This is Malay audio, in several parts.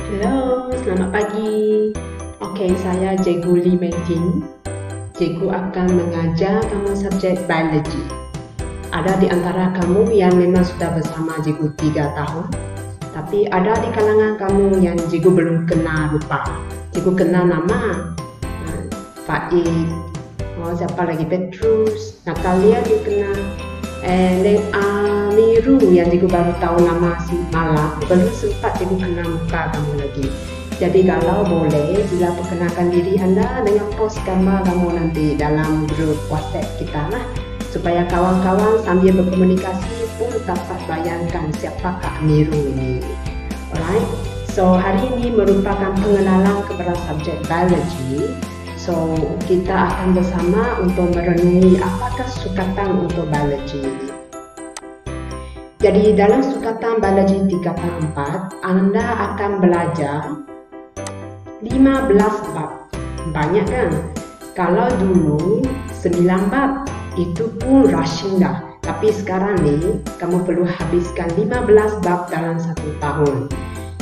Halo, selamat pagi. Okey, saya Cikgu Lee Mentin. Cikgu akan mengajar kamu subjek biologi. Ada di antara kamu yang memang sudah bersama Cikgu 3 tahun, tapi ada di kalangan kamu yang Cikgu belum kenal rupa. Cikgu kenal nama Faik, siapa lagi, Petrus, Natalia juga kenal, and then Niru yang Cikgu baru tahu nama si malam, belum sempat Cikgu kenal muka kamu lagi. Jadi kalau boleh, sila perkenalkan diri anda dengan post gambar kamu nanti dalam grup WhatsApp kita lah, supaya kawan-kawan sambil berkomunikasi pun dapat bayangkan siapakah Niru ini. Alright, so hari ini merupakan pengenalan kepada subjek biologi. So kita akan bersama untuk merenungi apakah sukatan untuk biologi ini. Jadi dalam sukatan biologi 3/4, anda akan belajar 15 bab. Banyak kan? Kalau dulu 9 bab, itu pun rushing dah. Tapi sekarang ni, kamu perlu habiskan 15 bab dalam 1 tahun.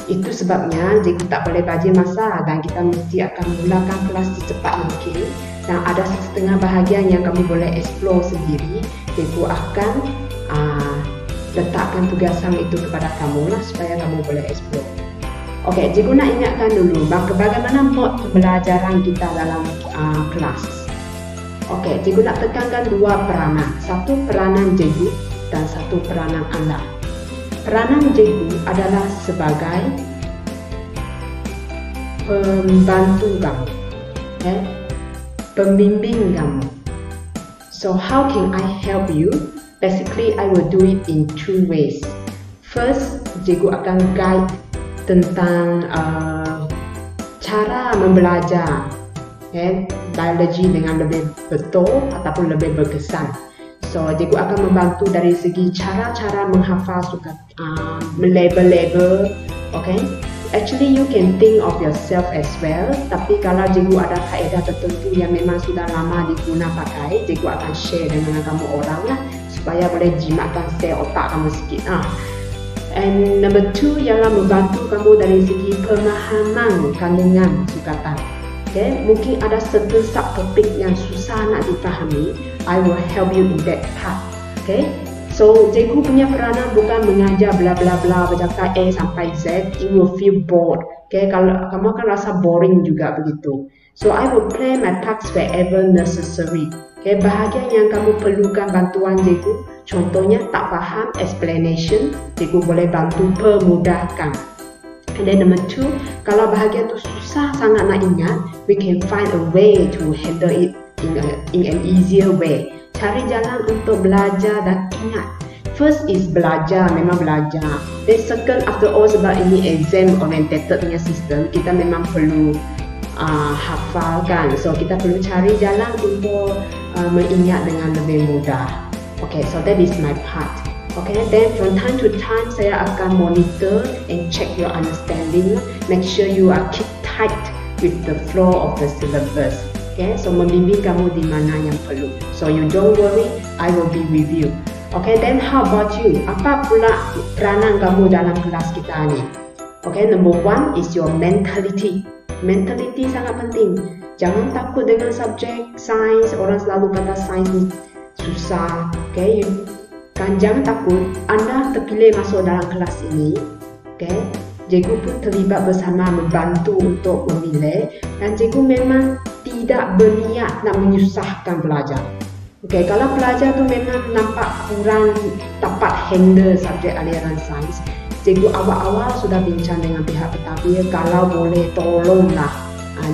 Itu sebabnya Cikgu tak boleh bagi masa dan kita mesti akan mulakan kelas secepat mungkin. Dan ada setengah bahagian yang kamu boleh explore sendiri. Cikgu akan letakkan tugasan itu kepada kamu lah supaya kamu boleh explore. Okey, Cikgu nak ingatkan dulu bagaimana mod pembelajaran kita dalam kelas. Okey, Cikgu nak tekankan 2 peranan. Satu peranan Cikgu dan satu peranan anda. Peranan Cikgu adalah sebagai pembantu kamu, pembimbing kamu. So how can I help you? Basically, I will do it in 2 ways. First, Cikgu akan guide tentang cara membelajar biologi dengan lebih betul ataupun lebih berkesan. So, Cikgu akan membantu dari segi cara-cara menghafal label-label. Okay? Actually, you can think of yourself as well. Tapi kalau Cikgu ada kaedah tertentu yang memang sudah lama diguna pakai, Cikgu akan share dengan kamu orang lah, supaya boleh jimatkan sel otak kamu sikit. And number 2 ialah membantu kamu dari segi pemahaman kandungan sukatan. Okay? Mungkin ada certain subtopik yang susah nak dipahami. I will help you in that part. Okay? So, Cikgu punya peranan bukan mengajar bla bla bla bercakap A sampai Z. You will feel bored. Okay? Kalau kamu akan rasa boring juga begitu. So, I will play my parts wherever necessary. Okay? Bahagian yang kamu perlukan bantuan Cikgu, contohnya tak faham explanation, Cikgu boleh bantu permudahkan. And then number 2, kalau bahagian tu susah sangat nak ingat, we can find a way to handle it in an easier way. Cari jalan untuk belajar dan ingat. First is belajar, memang belajar. Then second, after all, sebab ini exam oriented punya sistem, kita memang perlu hafalkan. So kita perlu cari jalan untuk mengingat dengan lebih mudah. Okay, so that is my part. Okay, then from time to time saya akan monitor and check your understanding. Make sure you are keep tight with the flow of the syllabus. Okay, so membimbing kamu di mana yang perlu. So you don't worry, I will be with you. Okay, then how about you? Apa pula peranan kamu dalam kelas kita ni? Okay, number 1 is your mentality. Mentality sangat penting. Jangan takut dengan subjek sains. Orang selalu kata sains ni susah. Okay, jangan takut. Anda terpilih masuk dalam kelas ini. Okay, Cikgu pun terlibat bersama membantu untuk memilih, dan Cikgu memang tidak berniat nak menyusahkan pelajar. Okay, kalau pelajar tu memang nampak kurang dapat handle subjek aliran sains, Cikgu awal-awal sudah bincang dengan pihak pentadbir, kalau boleh tolonglah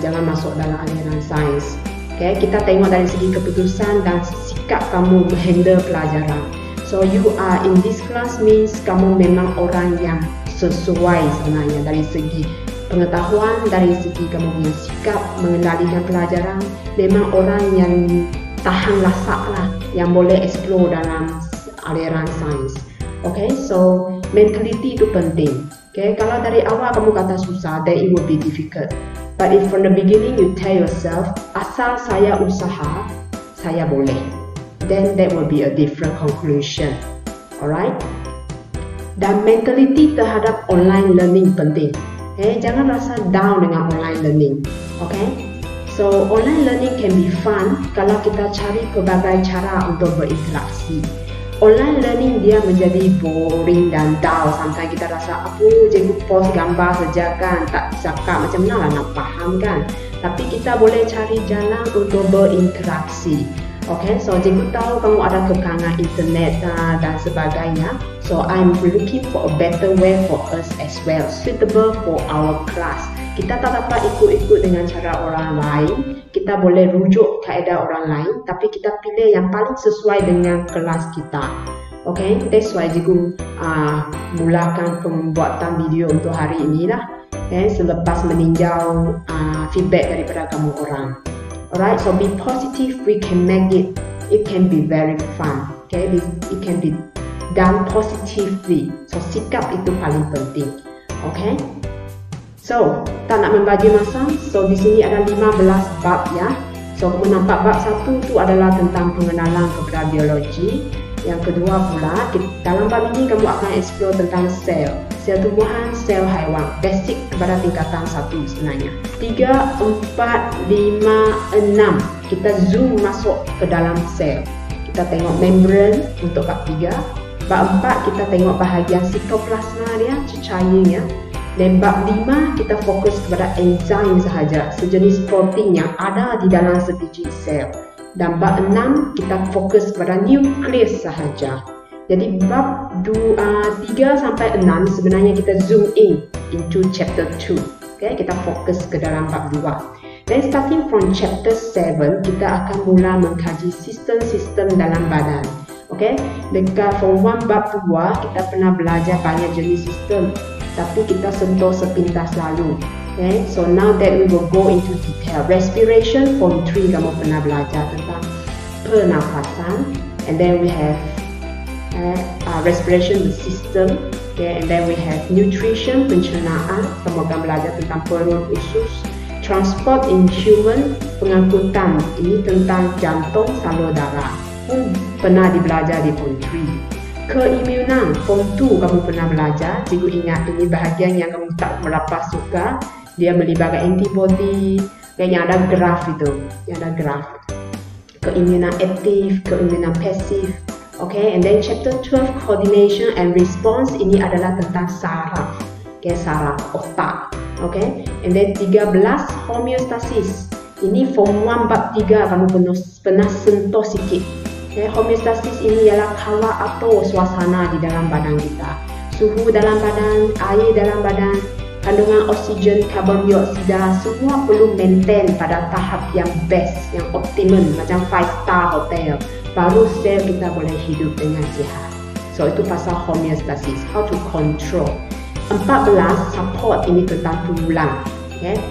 jangan masuk dalam aliran sains. Okay, kita tengok dari segi keputusan dan sikap kamu handle pelajaran. So you are in this class means kamu memang orang yang sesuai sebenarnya dari segi pengetahuan, dari segi kamu punya sikap mengendalikan pelajaran. Memang orang yang tahan lasak lah, yang boleh explore dalam aliran sains. Okay, so mentality itu penting. Okay, kalau dari awal kamu kata susah, then it will be difficult. But if from the beginning you tell yourself, asal saya usaha, saya boleh, then that will be a different conclusion. Alright? Dan mentality terhadap online learning penting. Jangan rasa down dengan online learning. So online learning can be fun kalau kita cari pelbagai cara untuk berinteraksi. Online learning dia menjadi boring dan dull. Sampai kita rasa, cikgu post gambar saja kan, tak cakap macam mana lah nak faham kan. Tapi kita boleh cari jalan untuk berinteraksi. So cikgu tahu kamu ada kekangan internet dan sebagainya. So I'm looking for a better way for us as well, suitable for our class. Kita tak dapat ikut-ikut dengan cara orang lain. Kita boleh rujuk kaedah orang lain, tapi kita pilih yang paling sesuai dengan kelas kita. That's why cikgu mulakan pembuatan video untuk hari ini lah. Selepas meninjau feedback daripada kamu orang. Alright, so be positive. We can make it. It can be very fun. It can be done positively. So sikap itu paling penting. So, tak nak membagi masa. So, di sini ada 15 bab ya. So, kamu nampak bab 1 itu adalah tentang pengenalan kepada biologi. Yang kedua pula, dalam bab ini kamu akan explore tentang sel. Sel tumbuhan, sel haiwan. Basic kepada tingkatan 1 sebenarnya. 3, 4, 5, 6. Kita zoom masuk ke dalam sel. Kita tengok membran untuk bab 3. Bab 4, kita tengok bahagian sitoplasma dia, cecairnya. Dan bab 5 kita fokus kepada enzim sahaja, sejenis protein yang ada di dalam sebiji sel. Dan bab 6 kita fokus kepada nukleus sahaja. Jadi bab 3 sampai 6 sebenarnya kita zoom in into chapter 2. Kita fokus ke dalam bab 2. Dan starting from chapter 7 kita akan mula mengkaji sistem-sistem dalam badan. Dekat form 1 bab 2 kita pernah belajar banyak jenis sistem, tapi kita sentuh sepintas lalu. So now that we will go into detail. Respiration, form 3 kamu pernah belajar tentang pernafasan. And then we have respiration system. And then we have nutrition, pencernaan. Kamu akan belajar tentang perut, usus. Transport in human, pengangkutan. Ini tentang jantung, salur darah. Pernah dibelajar di form 3. Keimunan, form 2 kamu pernah belajar. Cikgu ingat ini bahagian yang kamu tak berapa suka. Dia melibatkan antibody, yang ada graf itu. Yang ada graf. Keimunan aktif, keimunan pasif. And then chapter 12, coordination and response. Ini adalah tentang saraf. Saraf, otak. And then 13, homeostasis. Ini form 1 bab 3 kamu pernah sentuh sikit. Homeostasis ini ialah kala atau suasana di dalam badan kita. Suhu dalam badan, air dalam badan, kandungan oksigen, karbon dioksida, semua perlu maintain pada tahap yang best, yang optimum, macam 5-star hotel. Baru sel kita boleh hidup dengan sihat. So itu pasal homeostasis, how to control. 14, support, ini tentang tulang.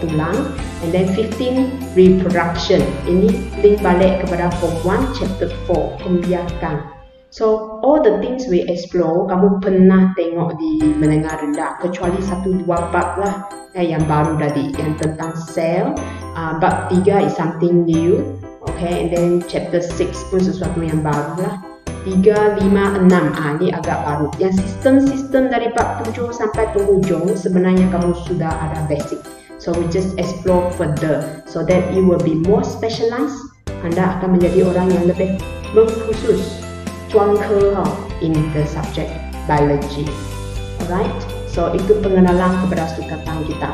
Tulang. And then 15, reproduction. Ini link balik kepada form 1 chapter 4, pembiakan. So all the things we explore kamu pernah tengok di menengah rendah, kecuali 1-2 bab lah yang baru tadi, yang tentang sel. Bab 3 is something new. And then chapter 6 pun sesuatu yang baru lah. 3, 5, 6 ini agak baru. Yang sistem-sistem dari bab 7 sampai penghujung sebenarnya kamu sudah ada basic. So we just explore further so that you will be more specialized. Anda akan menjadi orang yang lebih mengkhusus, in the subject biology. Alright, so itu pengenalan kepada sukatan kita.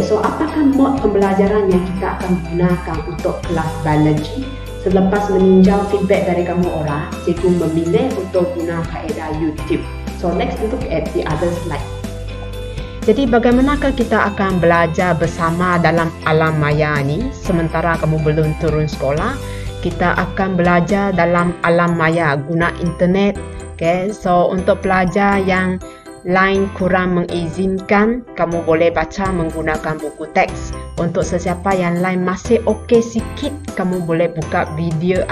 So apakah mod pembelajaran yang kita akan gunakan untuk kelas biology? Selepas meninjau feedback dari kamu orang, cikgu memilih untuk guna kaedah YouTube. So next look at the other slide. Jadi bagaimanakah kita akan belajar bersama dalam alam maya ni sementara kamu belum turun sekolah? Kita akan belajar dalam alam maya guna internet. So untuk pelajar yang lain kurang mengizinkan, kamu boleh baca menggunakan buku teks. Untuk sesiapa yang lain masih okey sikit, kamu boleh buka video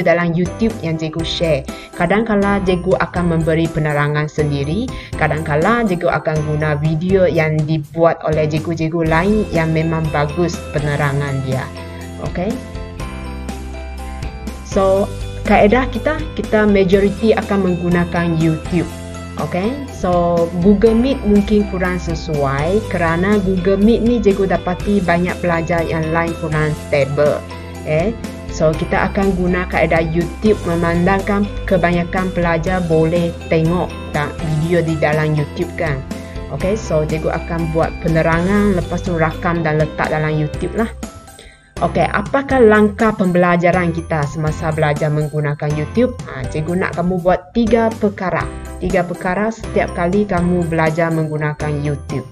dalam YouTube yang cikgu share. Kadang-kala cikgu akan memberi penerangan sendiri, kadang-kala cikgu akan guna video yang dibuat oleh cikgu-cikgu lain yang memang bagus penerangan dia. So kaedah kita majoriti akan menggunakan YouTube. Okay, so Google Meet mungkin kurang sesuai kerana Google Meet ni cikgu dapati banyak pelajar yang lain kurang stable. So kita akan guna kaedah YouTube, memandangkan kebanyakan pelajar boleh tengok video di dalam YouTube kan. Okay, so cikgu akan buat penerangan, lepas tu rakam dan letak dalam YouTube lah. Okay, apakah langkah pembelajaran kita semasa belajar menggunakan YouTube? Cikgu nak kamu buat 3 perkara. 3 perkara setiap kali kamu belajar menggunakan YouTube.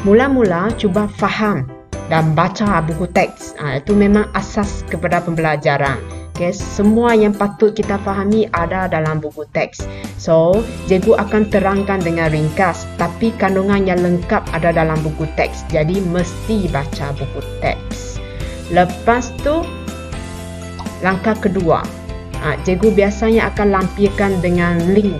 Mula-mula cuba faham dan baca buku teks. Itu memang asas kepada pembelajaran. Okay, semua yang patut kita fahami ada dalam buku teks. So, cikgu akan terangkan dengan ringkas, tapi kandungan yang lengkap ada dalam buku teks. Jadi, mesti baca buku teks. Lepas tu, langkah kedua, cikgu biasanya akan lampirkan dengan link.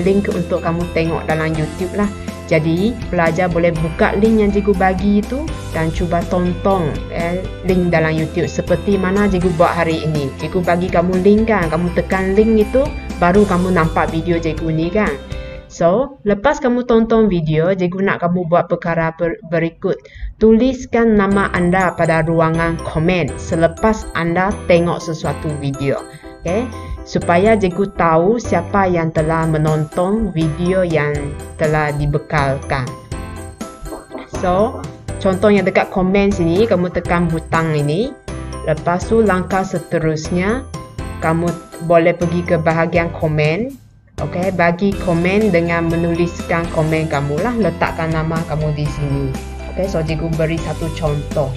Link untuk kamu tengok dalam YouTube lah. Jadi, pelajar boleh buka link yang cikgu bagi itu dan cuba tonton link dalam YouTube seperti mana cikgu buat hari ini. Cikgu bagi kamu link kan, kamu tekan link itu, baru kamu nampak video cikgu ni kan. So, lepas kamu tonton video, cikgu nak kamu buat perkara berikut. Tuliskan nama anda pada ruangan komen selepas anda tengok sesuatu video. Okay? Supaya cikgu tahu siapa yang telah menonton video yang telah dibekalkan. So, contohnya dekat komen sini, kamu tekan butang ini. Lepas tu langkah seterusnya, kamu boleh pergi ke bahagian komen. Okay, bagi komen dengan menuliskan komen kamu lah, letakkan nama kamu di sini. Okay, so cikgu beri satu contoh.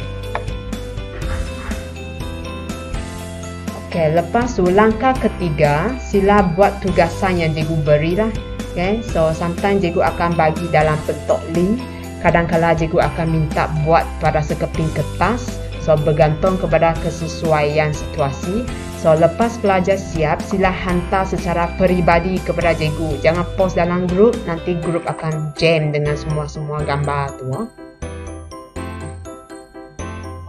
Okay, lepas tu langkah ketiga, sila buat tugasan yang cikgu berilah. Okay, so sometimes cikgu akan bagi dalam bentuk link. Kadang-kadang cikgu akan minta buat pada sekeping kertas. So, bergantung kepada kesesuaian situasi. So, lepas pelajar siap, sila hantar secara peribadi kepada cikgu. Jangan post dalam grup, nanti grup akan jam dengan semua gambar tu.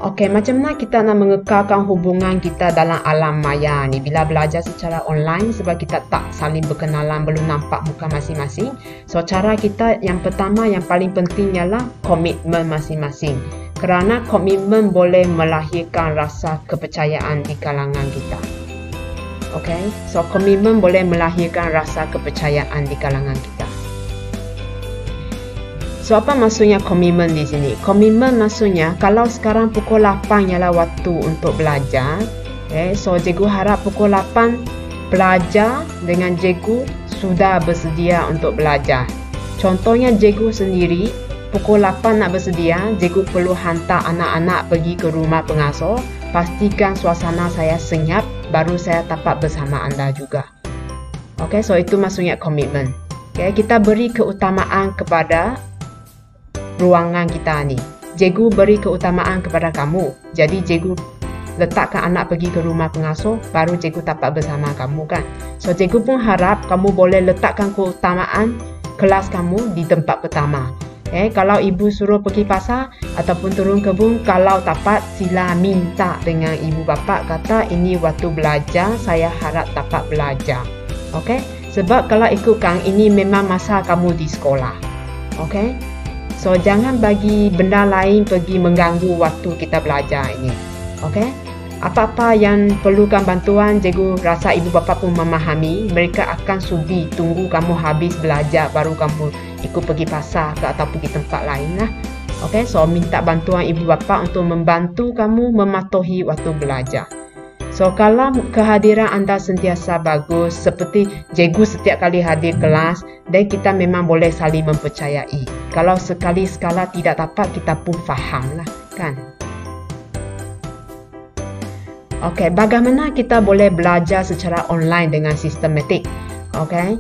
Okey, macam mana kita nak mengekalkan hubungan kita dalam alam maya ni bila belajar secara online sebab kita tak saling berkenalan, belum nampak muka masing-masing. So, cara kita yang pertama yang paling penting ialah komitmen masing-masing. Kerana komitmen boleh melahirkan rasa kepercayaan di kalangan kita. Okey, so komitmen boleh melahirkan rasa kepercayaan di kalangan kita. So, apa maksudnya komitmen di sini? Komitmen maksudnya kalau sekarang pukul 8 ialah waktu untuk belajar. Okay, so cikgu harap pukul 8 pelajar dengan cikgu sudah bersedia untuk belajar. Contohnya cikgu sendiri pukul 8 nak bersedia, cikgu perlu hantar anak-anak pergi ke rumah pengasuh. Pastikan suasana saya senyap, baru saya dapat bersama anda juga. Okay, so itu maksudnya komitmen. Okay, kita beri keutamaan kepada ruangan kita ni. Cikgu beri keutamaan kepada kamu. Jadi cikgu letakkan anak pergi ke rumah pengasuh, baru cikgu dapat bersama kamu kan. So cikgu pun harap kamu boleh letakkan keutamaan kelas kamu di tempat pertama. Kalau ibu suruh pergi pasar ataupun turun kebun, kalau dapat sila minta dengan ibu bapa, kata ini waktu belajar, saya harap dapat belajar. Okay? Sebab kalau ikutkan ini memang masa kamu di sekolah. Okay? So, jangan bagi benda lain pergi mengganggu waktu kita belajar ini. Okay? Apa-apa yang perlukan bantuan, cikgu rasa ibu bapa pun memahami. Mereka akan sudi tunggu kamu habis belajar baru kamu ikut pergi pasar ke atau pergi tempat lain lah. Okay? So, minta bantuan ibu bapa untuk membantu kamu mematuhi waktu belajar. So, kalau kehadiran anda sentiasa bagus, seperti cikgu setiap kali hadir kelas, dan kita memang boleh saling mempercayai. Kalau sekali-sekala tidak dapat, kita pun faham lah, kan? Okey, bagaimana kita boleh belajar secara online dengan sistematik? Okey.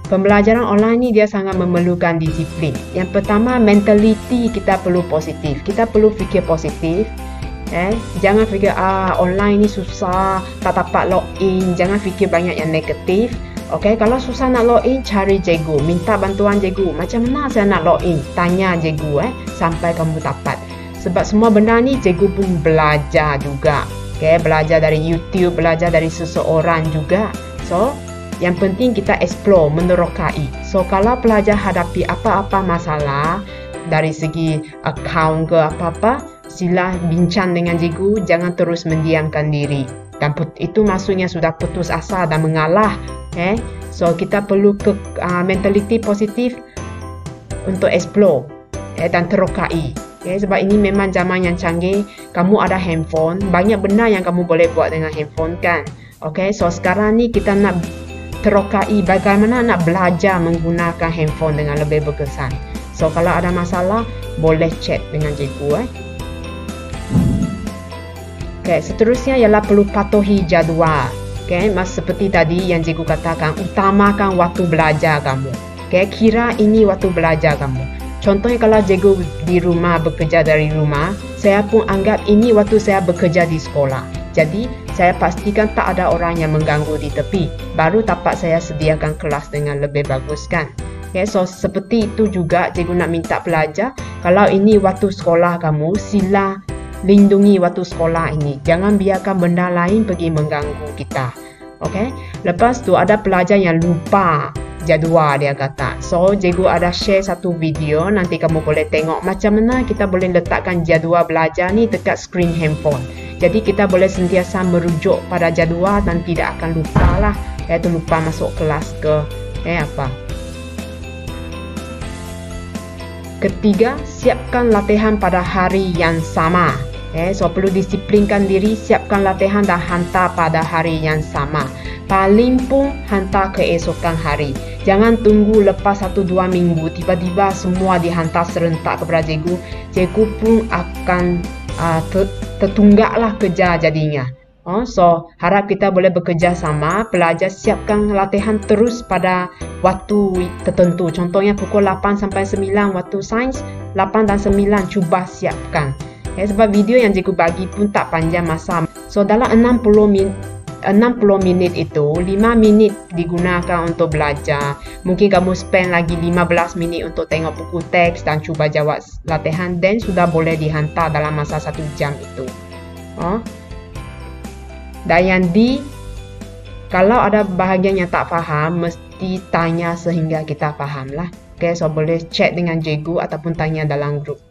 Pembelajaran online ni dia sangat memerlukan disiplin. Yang pertama, mentaliti kita perlu positif. Kita perlu fikir positif. Jangan fikir online ni susah, tak dapat login. Jangan fikir banyak yang negatif. Okey, kalau susah nak login, cari cikgu, minta bantuan cikgu. Macam mana saya nak login? Tanya cikgu sampai kamu dapat. Sebab semua benda ni cikgu pun belajar juga. Okay, belajar dari YouTube, belajar dari seseorang juga. So, Yang penting kita explore, menerokai. So kalau pelajar hadapi apa-apa masalah dari segi account ke apa-apa, sila bincang dengan cikgu, jangan terus mendiamkan diri. Dan itu maksudnya sudah putus asa dan mengalah. So kita perlu mentaliti positif untuk explore dan terokai. Sebab ini memang zaman yang canggih. Kamu ada handphone, banyak benda yang kamu boleh buat dengan handphone kan. So sekarang ni kita nak terokai bagaimana nak belajar menggunakan handphone dengan lebih berkesan. So kalau ada masalah, boleh chat dengan cikgu. Seterusnya ialah perlu patuhi jadual. Seperti tadi yang cikgu katakan, utamakan waktu belajar kamu. Kira ini waktu belajar kamu. Contohnya kalau cikgu di rumah, bekerja dari rumah, saya pun anggap ini waktu saya bekerja di sekolah. Jadi, saya pastikan tak ada orang yang mengganggu di tepi. Baru dapat saya sediakan kelas dengan lebih bagus kan. So seperti itu juga cikgu nak minta pelajar, kalau ini waktu sekolah kamu, sila lindungi waktu sekolah ini. Jangan biarkan benda lain pergi mengganggu kita. Lepas tu ada pelajar yang lupa jadual, dia kata. So cikgu ada share satu video, nanti kamu boleh tengok macam mana kita boleh letakkan jadual belajar ni dekat skrin handphone. Jadi kita boleh sentiasa merujuk pada jadual dan tidak akan lupa lah. Iaitu lupa masuk kelas ke apa. Ketiga, siapkan latihan pada hari yang sama. So perlu disiplinkan diri, siapkan latihan dan hantar pada hari yang sama. Paling pun hantar keesokan hari. Jangan tunggu lepas 1-2 minggu tiba-tiba semua dihantar serentak kepada cikgu. Cikgu pun akan tertunggaklah kerja jadinya. So harap kita boleh bekerja sama. Pelajar siapkan latihan terus pada waktu tertentu. Contohnya pukul 8 sampai 9 waktu sains, 8 dan 9 cuba siapkan. Sebab video yang cikgu bagi pun tak panjang masa. So dalam 60 minit itu, 5 minit digunakan untuk belajar. Mungkin kamu spend lagi 15 minit untuk tengok buku teks dan cuba jawab latihan, dan sudah boleh dihantar dalam masa 1 jam itu. Dan yang kalau ada bahagian yang tak faham, mesti tanya sehingga kita faham lah. So boleh chat dengan cikgu ataupun tanya dalam grup.